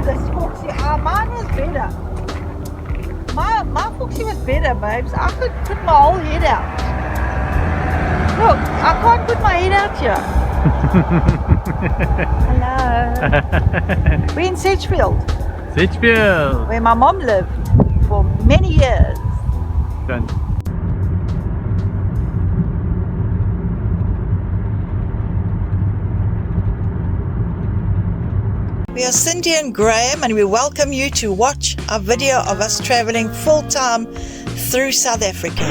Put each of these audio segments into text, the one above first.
this Foxy, mine was better. My Foxy was better, babes. I could put my whole head out. Look, I can't put my head out here. Hello. We're in Sedgefield. Sedgefield. Where my mom lived for many years. Done. We are Cindy and Graham, and we welcome you to watch a video of us traveling full-time through South Africa.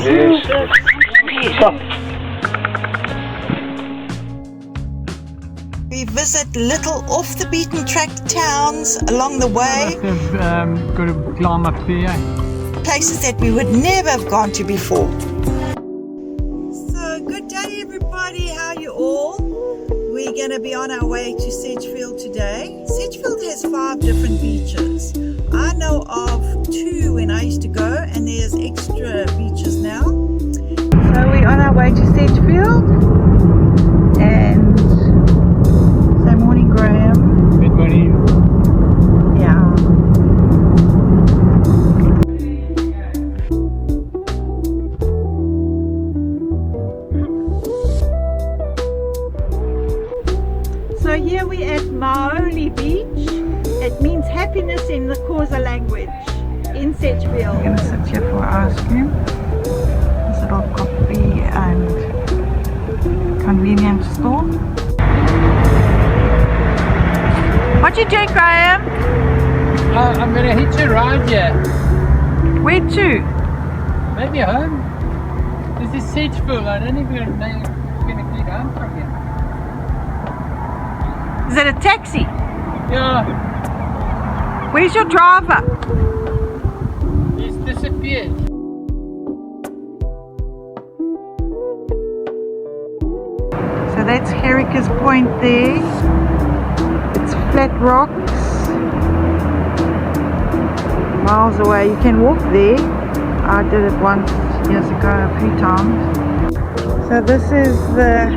We visit little off-the-beaten-track towns along the way. Got to climb up there. Places that we would never have gone to before. So, good day everybody, how are you all? We're going to be on our way to Sedgefield today. Sedgefield has 5 different beaches. I know of 2 when I used to go, and there's extra beaches now. So we're on our way to Sedgefield, and say morning Graham. Good morning. Yeah. So here we're at Myoli Beach. It means happiness in the Xhosa language in Sedgefield. We're going to sit here for ice cream. This little coffee and convenience store. What you doing, Graham? I'm going to hitch a ride here. Where to? Maybe home. This is Sedgefield. I don't even know if I'm going to get home from here. Is it a taxi? Yeah. Where's your driver? He's disappeared. So that's Herrick's Point there. It's flat rocks. Miles away. You can walk there. I did it once years ago, a few times. So this is the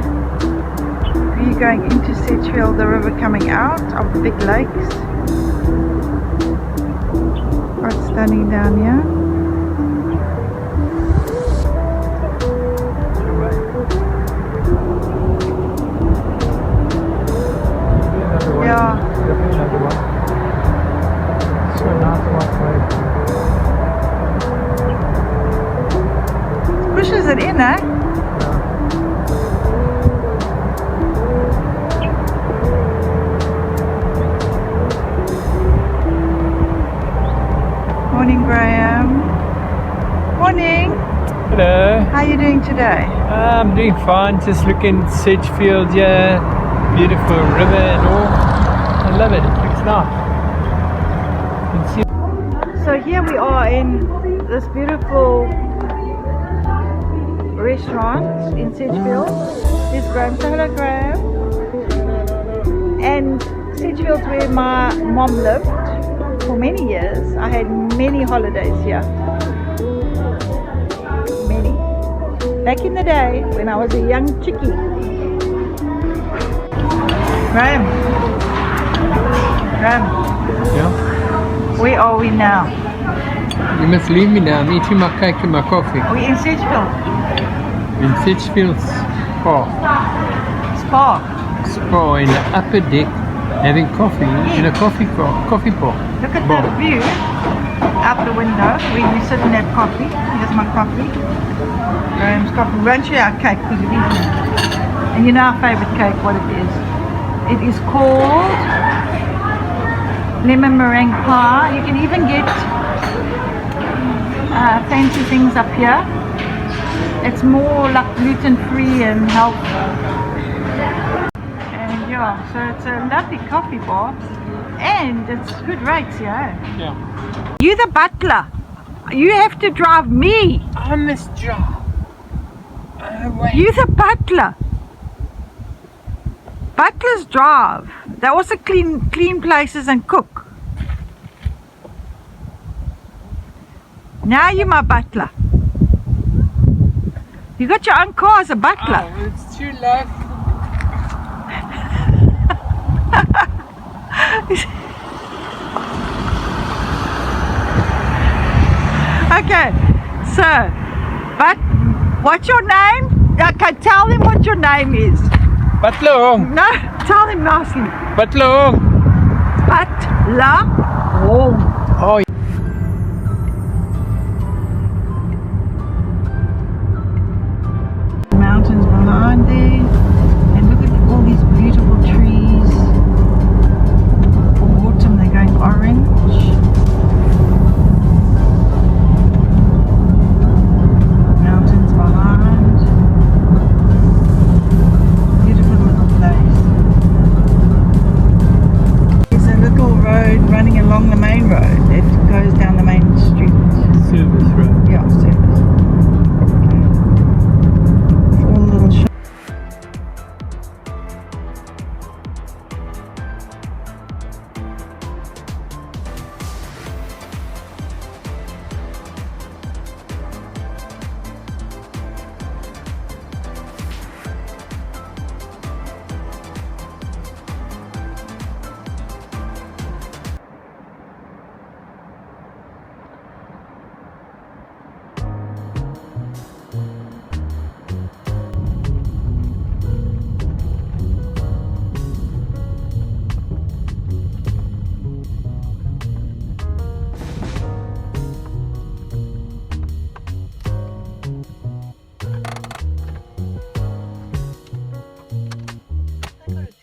view going into Sedgefield, the river coming out of the big lakes. Quite stunning down here. Yeah. Pushes it in, eh? Morning, Graham. Morning. Hello. How are you doing today? I'm doing fine. Just looking at Sedgefield here. Beautiful river and all. I love it. It looks nice. You can see. So here we are in this beautiful restaurant in Sedgefield. There's Graham. Say hello, Graham. And Sedgefield's where my mom lived for many years. I had many holidays here. Many. Back in the day when I was a young chickie. Graham. Yeah. Where are we now? You must leave me now. I'm eating my cake and my coffee. Are we in Sedgefield? In Sedgefield's Spa. Spa in the upper deck, having coffee in a coffee pot. Look at the view out the window where we sit and have coffee. Here's my coffee. Graham's coffee. We won't share our cake because we've eaten it. And you know our favourite cake, what it is. It is called lemon meringue pie. You can even get fancy things up here. It's more like gluten-free and healthy. And yeah, so it's a lovely coffee bar. And it's good rates, yeah. Yeah. You the butler. You have to drive me. I must drive. Wait. You the butler. Butlers drive. They also clean places and cook. Now you're my butler. You got your own car as a butler. Oh, it's too late. Okay, so, but what's your name? Okay, tell him what your name is. Batlong. No, tell him nicely. Batlong. Batlong. Oh. Mountains behind there, and look at all these beautiful trees. For autumn, they're going orange. Mountains behind. Beautiful little place. There's a little road running along the main road. It goes down the main street. Service road. Yeah, service. Okay. All the little shops.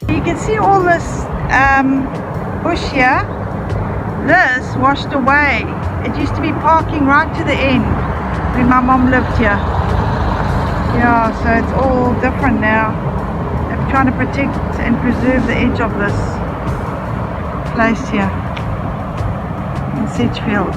You can see all this bush here. This washed away. It used to be parking right to the end when my mom lived here. Yeah, so it's all different now. I'm trying to protect and preserve the edge of this place here in Sedgefield.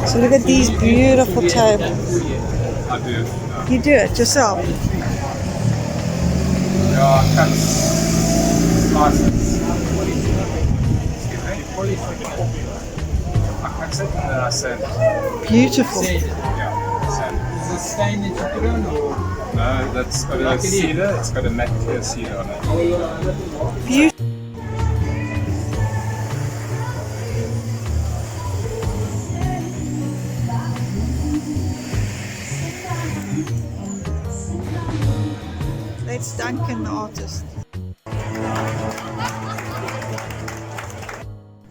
So look at these beautiful tables. I do. You do it yourself. Yeah, cuts. Slices. I cut it and then I sand it. Beautiful. Yeah, sand. Is it stain that you put on or? No, that's got a cedar. It's got a matte clear cedar on it. Beautiful. That's Duncan, the artist.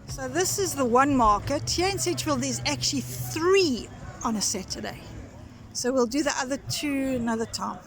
So this is the one market. Here in Sedgefield there's actually 3 on a Saturday. So we'll do the other 2 another time.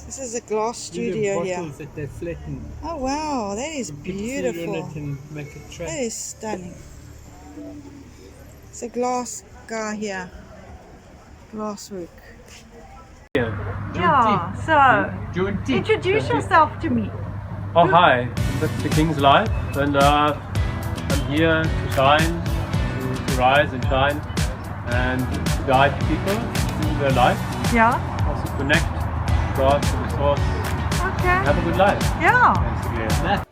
This is a glass studio here. Bottles that they flatten. Oh wow, that is beautiful. Put food in it and make it track. That is stunning. It's a glass guy here. Glass work. Yeah, so Jaunti. introduce yourself to me. Oh hi, that's the King's Life, and I'm here to shine, to rise and shine, and guide people through their life. Yeah. Also connect God to the source. Okay. Have a good life. Yeah. Basically.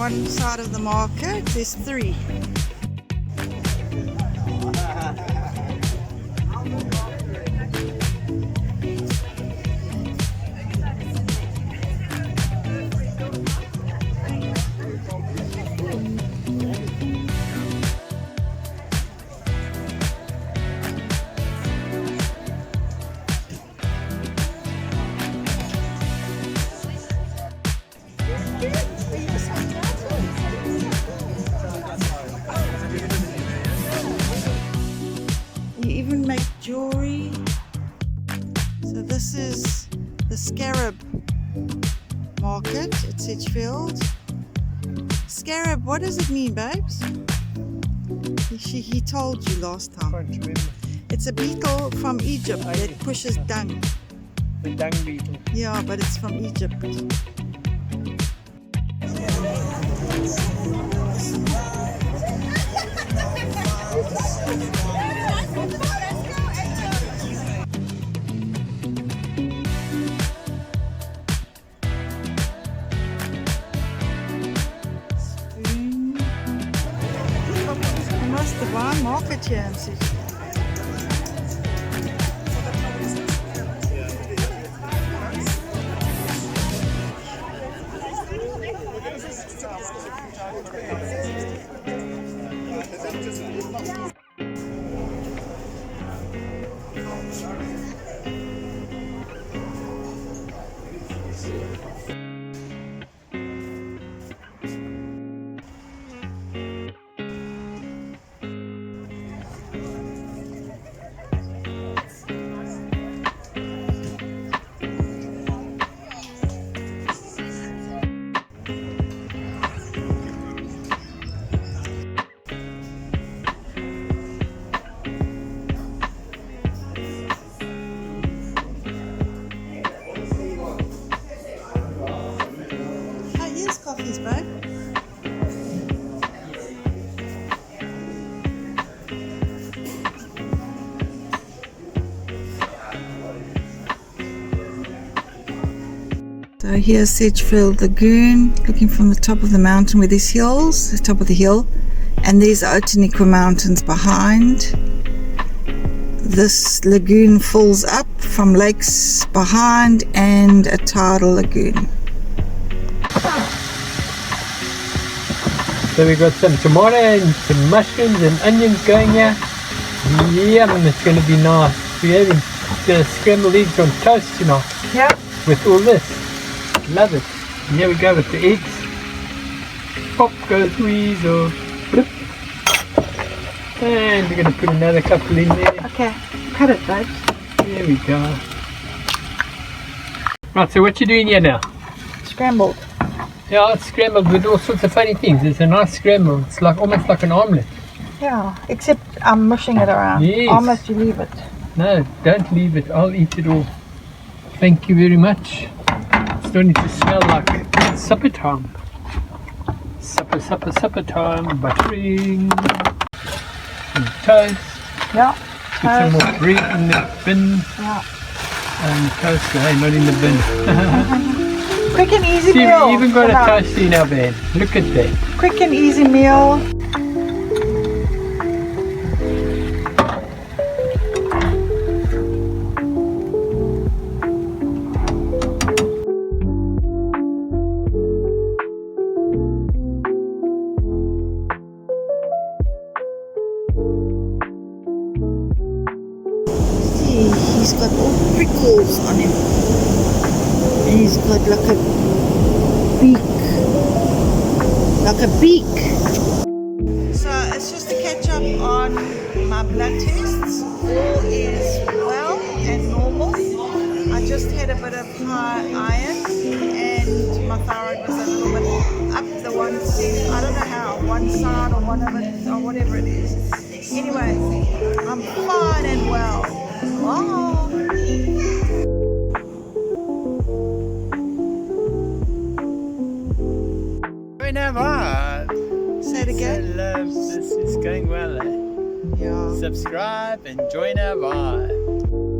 one side of the market. There's three. You even make jewelry. So this is the Scarab market at Sedgefield. Scarab, what does it mean, babes? He told you last time. Can't remember. It's a beetle from Egypt that pushes dung. The dung beetle. Yeah, but it's from Egypt. Must the wine market here in Sedgefield. Coffees, babe. So here's Sedgefield Lagoon, looking from the top of the mountain with these hills, the top of the hill, and these Otaniqua Mountains behind. This lagoon fills up from lakes behind and a tidal lagoon. So we got some tomato and some mushrooms and onions going here. Yum, it's going to be nice. We're having the scrambled eggs on toast tonight. Yeah. With all this. Love it. And here we go with the eggs. Pop goes Weasel. Bloop. And we're going to put another couple in there. Okay, cut it, babe. There we go. Right, so what you doing here now? Scrambled. Yeah, it's scrambled with all sorts of funny things. It's a nice scramble. It's like almost like an omelette. Yeah, except I'm mushing it around. Yes. Almost you leave it. No, don't leave it. I'll eat it all. Thank you very much. It's starting to smell like supper time. Supper, supper, supper time. Buttering. Some toast. Yeah. Put some more bread in the bin. Yeah. And toast, hey, not in the bin. Quick and easy See, meal. we even got a toast in our van. Look at that. Quick and easy meal. See, he's got all prickles on him. And he's got like a beak. So it's just to catch up on my blood tests. All is well and normal. I just had a bit of high iron and my thyroid was a little bit up the one, I don't know how, one side or one of it or whatever it is. Anyway, I'm fine and well. Wow. Say it again. This is going well. Yeah. Subscribe and join our vibe.